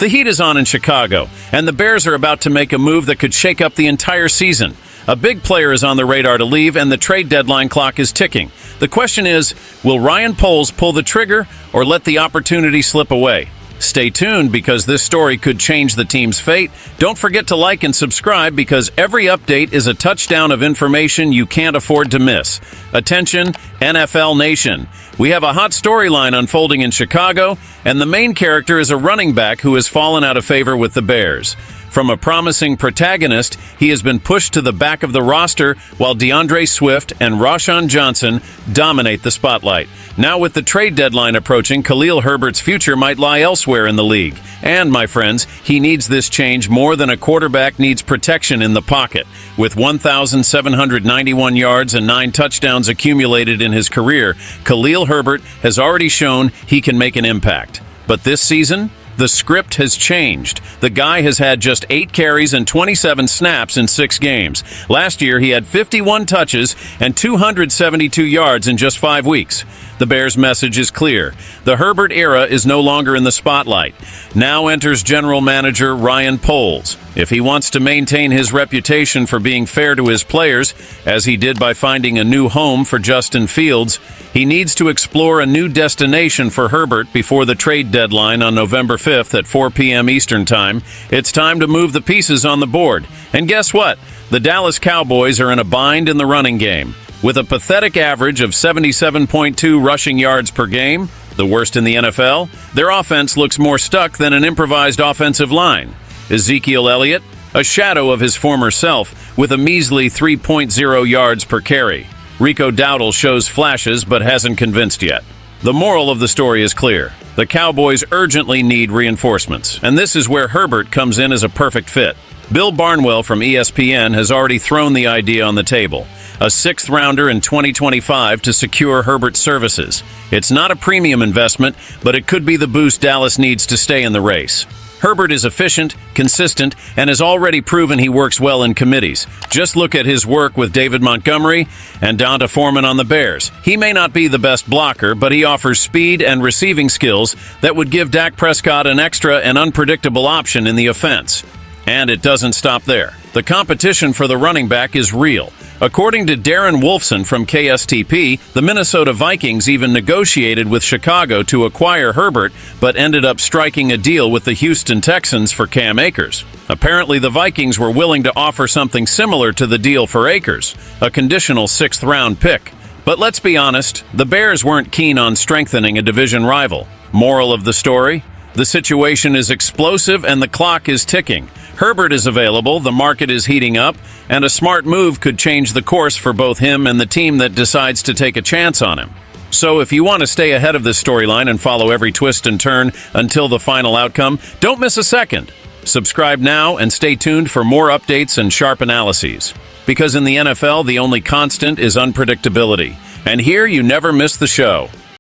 The heat is on in Chicago, and the Bears are about to make a move that could shake up the entire season. A big player is on the radar to leave, and the trade deadline clock is ticking. The question is, will Ryan Poles pull the trigger or let the opportunity slip away? Stay tuned because this story could change the team's fate. Don't forget to like and subscribe because every update is a touchdown of information you can't afford to miss. Attention, NFL Nation. We have a hot storyline unfolding in Chicago, and the main character is a running back who has fallen out of favor with the Bears. From a promising protagonist, he has been pushed to the back of the roster while DeAndre Swift and Rashawn Johnson dominate the spotlight. Now with the trade deadline approaching, Khalil Herbert's future might lie elsewhere in the league. And, my friends, he needs this change more than a quarterback needs protection in the pocket. With 1,791 yards and 9 touchdowns accumulated in his career, Khalil Herbert has already shown he can make an impact. But this season, the script has changed. The guy has had just 8 carries and 27 snaps in 6 games. Last year, he had 51 touches and 272 yards in just 5 weeks. The Bears' message is clear. The Herbert era is no longer in the spotlight. Now enters general manager Ryan Poles. If he wants to maintain his reputation for being fair to his players, as he did by finding a new home for Justin Fields, he needs to explore a new destination for Herbert before the trade deadline on November 5th at 4 p.m. Eastern Time. It's time to move the pieces on the board. And guess what? The Dallas Cowboys are in a bind in the running game. With a pathetic average of 77.2 rushing yards per game, the worst in the NFL, their offense looks more stuck than an improvised offensive line. Ezekiel Elliott, a shadow of his former self, with a measly 3.0 yards per carry. Rico Dowdle shows flashes but hasn't convinced yet. The moral of the story is clear. The Cowboys urgently need reinforcements, and this is where Herbert comes in as a perfect fit. Bill Barnwell from ESPN has already thrown the idea on the table. A 6th rounder in 2025 to secure Herbert's services. It's not a premium investment, but it could be the boost Dallas needs to stay in the race. Herbert is efficient, consistent, and has already proven he works well in committees. Just look at his work with David Montgomery and D'Onta Foreman on the Bears. He may not be the best blocker, but he offers speed and receiving skills that would give Dak Prescott an extra and unpredictable option in the offense. And it doesn't stop there. The competition for the running back is real. According to Darren Wolfson from KSTP, the Minnesota Vikings even negotiated with Chicago to acquire Herbert, but ended up striking a deal with the Houston Texans for Cam Akers. Apparently, the Vikings were willing to offer something similar to the deal for Akers, a conditional 6th-round pick. But let's be honest, the Bears weren't keen on strengthening a division rival. Moral of the story? The situation is explosive and the clock is ticking. Herbert is available, the market is heating up, and a smart move could change the course for both him and the team that decides to take a chance on him. So if you want to stay ahead of this storyline and follow every twist and turn until the final outcome, don't miss a second. Subscribe now and stay tuned for more updates and sharp analyses. Because in the NFL, the only constant is unpredictability. And here you never miss the show.